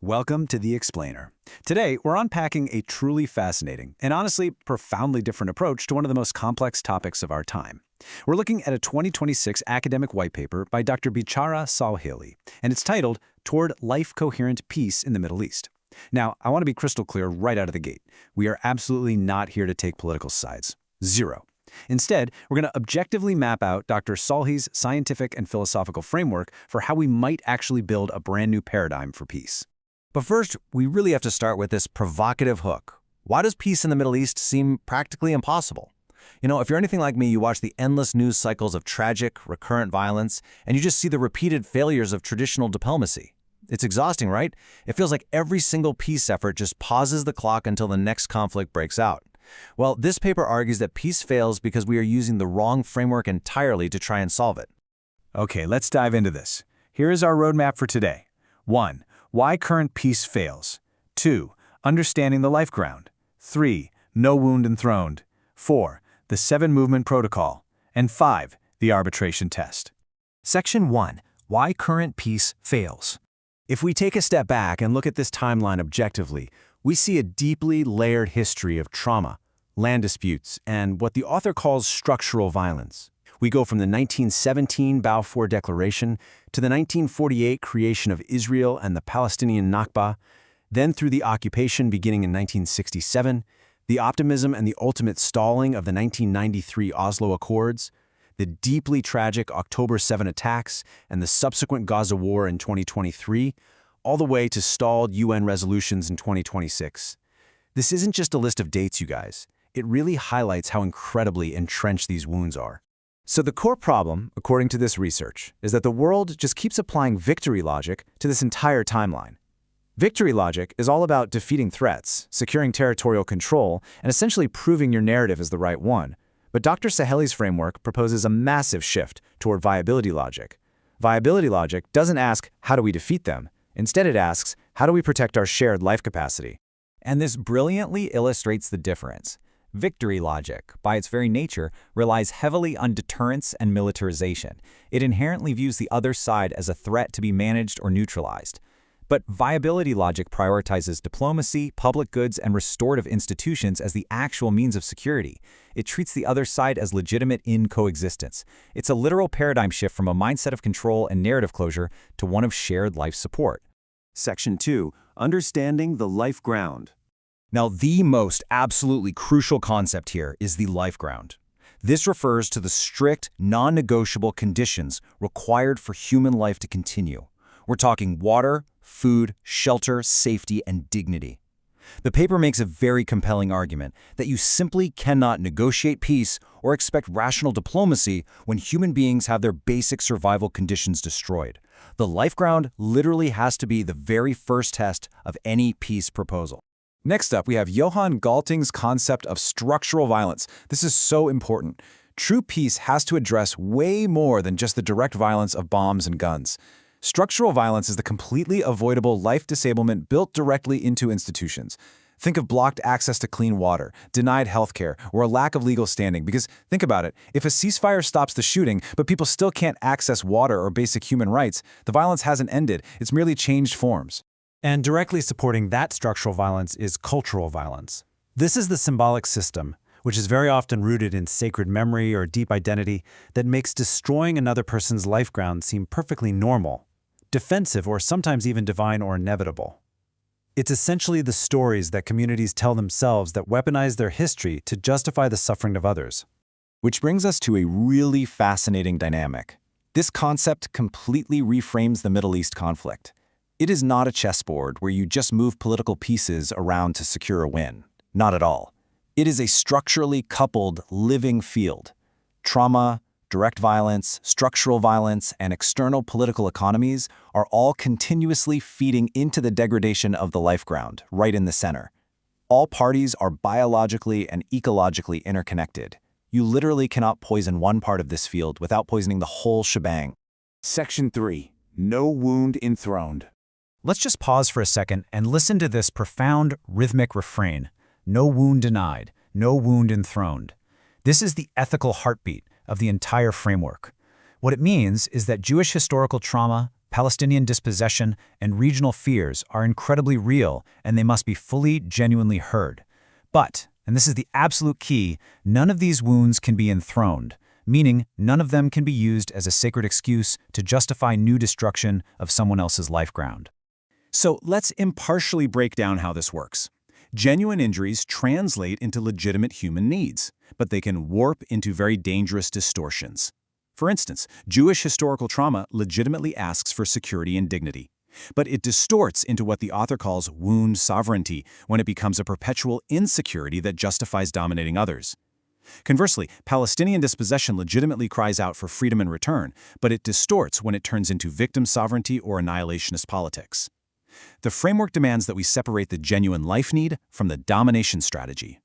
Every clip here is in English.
Welcome to The Explainer. Today, we're unpacking a truly fascinating and honestly profoundly different approach to one of the most complex topics of our time. We're looking at a 2026 academic white paper by Dr. Bichara Sahely, and it's titled Toward Life-Coherent Peace in the Middle East. Now, I want to be crystal clear right out of the gate. We are absolutely not here to take political sides. Zero. Instead, we're going to objectively map out Dr. Sahely's scientific and philosophical framework for how we might actually build a brand new paradigm for peace. But first, we really have to start with this provocative hook. Why does peace in the Middle East seem practically impossible? If you're anything like me, you watch the endless news cycles of tragic, recurrent violence, and you just see the repeated failures of traditional diplomacy. It's exhausting, right? It feels like every single peace effort just pauses the clock until the next conflict breaks out. Well, this paper argues that peace fails because we are using the wrong framework entirely to try and solve it. Okay, let's dive into this. Here is our roadmap for today. 1. Why current peace fails. 2. Understanding the life ground. 3. No wound enthroned. 4. The 7-movement protocol. And 5. The arbitration test. Section 1. Why current peace fails. If we take a step back and look at this timeline objectively, we see a deeply layered history of trauma, land disputes, and what the author calls structural violence. We go from the 1917 Balfour Declaration to the 1948 creation of Israel and the Palestinian Nakba, then through the occupation beginning in 1967, the optimism and the ultimate stalling of the 1993 Oslo Accords, the deeply tragic October 7 attacks, and the subsequent Gaza war in 2023, all the way to stalled UN resolutions in 2026. This isn't just a list of dates, you guys. It really highlights how incredibly entrenched these wounds are. So the core problem, according to this research, is that the world just keeps applying victory logic to this entire timeline. Victory logic is all about defeating threats, securing territorial control, and essentially proving your narrative is the right one. But Dr. Sahely's framework proposes a massive shift toward viability logic. Viability logic doesn't ask, how do we defeat them? Instead, it asks, how do we protect our shared life capacity? And this brilliantly illustrates the difference. Victory logic, by its very nature, relies heavily on deterrence and militarization. It inherently views the other side as a threat to be managed or neutralized. But viability logic prioritizes diplomacy, public goods, and restorative institutions as the actual means of security. It treats the other side as legitimate in coexistence. It's a literal paradigm shift from a mindset of control and narrative closure to one of shared life support. Section 2. Understanding the life ground. Now, the most absolutely crucial concept here is the life ground. This refers to the strict, non-negotiable conditions required for human life to continue. We're talking water, food, shelter, safety, and dignity. The paper makes a very compelling argument that you simply cannot negotiate peace or expect rational diplomacy when human beings have their basic survival conditions destroyed. The life ground literally has to be the very first test of any peace proposal. Next up, we have Johan Galting's concept of structural violence. This is so important. True peace has to address way more than just the direct violence of bombs and guns. Structural violence is the completely avoidable life disablement built directly into institutions. Think of blocked access to clean water, denied healthcare, or a lack of legal standing. Because think about it, if a ceasefire stops the shooting, but people still can't access water or basic human rights, the violence hasn't ended, it's merely changed forms. And directly supporting that structural violence is cultural violence. This is the symbolic system, which is very often rooted in sacred memory or deep identity, that makes destroying another person's life ground seem perfectly normal, defensive, or sometimes even divine or inevitable. It's essentially the stories that communities tell themselves that weaponize their history to justify the suffering of others. Which brings us to a really fascinating dynamic. This concept completely reframes the Middle East conflict. It is not a chessboard where you just move political pieces around to secure a win. Not at all. It is a structurally coupled, living field. Trauma, direct violence, structural violence, and external political economies are all continuously feeding into the degradation of the life ground, right in the center. All parties are biologically and ecologically interconnected. You literally cannot poison one part of this field without poisoning the whole shebang. Section 3. No wound enthroned. Let's just pause for a second and listen to this profound, rhythmic refrain. No wound denied, no wound enthroned. This is the ethical heartbeat of the entire framework. What it means is that Jewish historical trauma, Palestinian dispossession, and regional fears are incredibly real, and they must be fully, genuinely heard. But, and this is the absolute key, none of these wounds can be enthroned, meaning none of them can be used as a sacred excuse to justify new destruction of someone else's life ground. So let's impartially break down how this works. Genuine injuries translate into legitimate human needs, but they can warp into very dangerous distortions. For instance, Jewish historical trauma legitimately asks for security and dignity, but it distorts into what the author calls wound sovereignty when it becomes a perpetual insecurity that justifies dominating others. Conversely, Palestinian dispossession legitimately cries out for freedom and return, but it distorts when it turns into victim sovereignty or annihilationist politics. The framework demands that we separate the genuine life need from the domination strategy.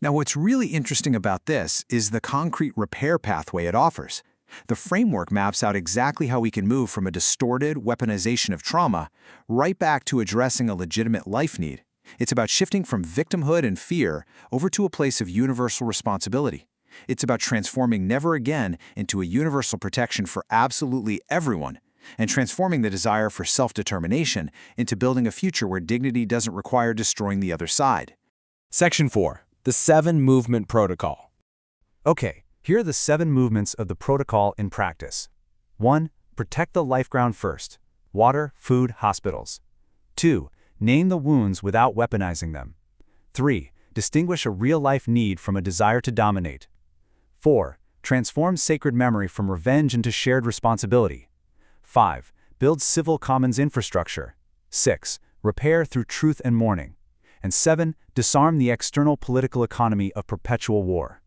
Now, what's really interesting about this is the concrete repair pathway it offers. The framework maps out exactly how we can move from a distorted weaponization of trauma right back to addressing a legitimate life need. It's about shifting from victimhood and fear over to a place of universal responsibility. It's about transforming never again into a universal protection for absolutely everyone, and transforming the desire for self-determination into building a future where dignity doesn't require destroying the other side. Section 4. The 7 Movement Protocol. Okay, here are the 7 movements of the protocol in practice. 1. Protect the life ground first. Water, food, hospitals. 2. Name the wounds without weaponizing them. 3. Distinguish a real-life need from a desire to dominate. 4. Transform sacred memory from revenge into shared responsibility. 5. Build civil commons infrastructure. 6. Repair through truth and mourning. And 7. Disarm the external political economy of perpetual war.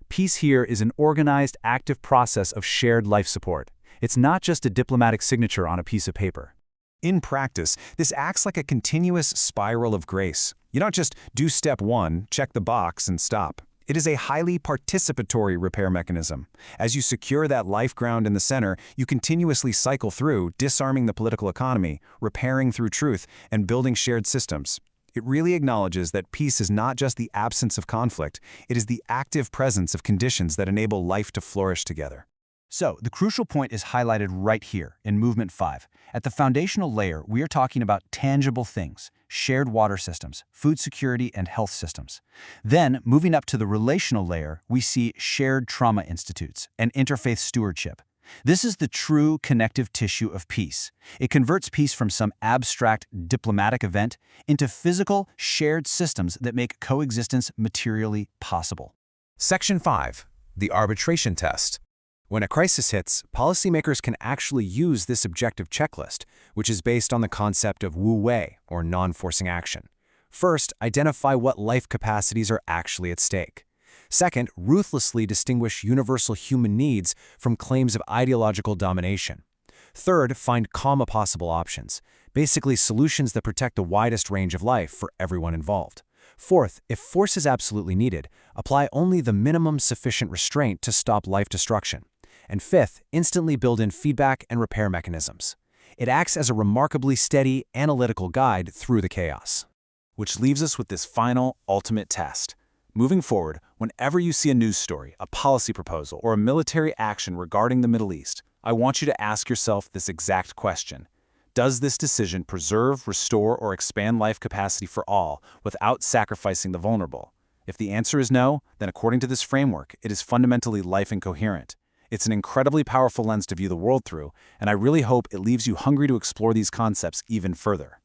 Peace here is an organized, active process of shared life support. It's not just a diplomatic signature on a piece of paper. In practice, this acts like a continuous spiral of grace. You don't just do step 1, check the box, and stop. It is a highly participatory repair mechanism. As you secure that life ground in the center, you continuously cycle through, disarming the political economy, repairing through truth, and building shared systems. It really acknowledges that peace is not just the absence of conflict, it is the active presence of conditions that enable life to flourish together. So, the crucial point is highlighted right here in Movement 5. At the foundational layer, we are talking about tangible things, shared water systems, food security, and health systems. Then, moving up to the relational layer, we see shared trauma institutes and interfaith stewardship. This is the true connective tissue of peace. It converts peace from some abstract diplomatic event into physical, shared systems that make coexistence materially possible. Section 5. The Arbitration Test. When a crisis hits, policymakers can actually use this objective checklist, which is based on the concept of wu-wei, or non-forcing action. First, identify what life capacities are actually at stake. Second, ruthlessly distinguish universal human needs from claims of ideological domination. Third, find comma possible options, basically solutions that protect the widest range of life for everyone involved. Fourth, if force is absolutely needed, apply only the minimum sufficient restraint to stop life destruction. And fifth, instantly build in feedback and repair mechanisms. It acts as a remarkably steady, analytical guide through the chaos. Which leaves us with this final, ultimate test. Moving forward, whenever you see a news story, a policy proposal, or a military action regarding the Middle East, I want you to ask yourself this exact question. Does this decision preserve, restore, or expand life capacity for all without sacrificing the vulnerable? If the answer is no, then according to this framework, it is fundamentally life incoherent. It's an incredibly powerful lens to view the world through, and I really hope it leaves you hungry to explore these concepts even further.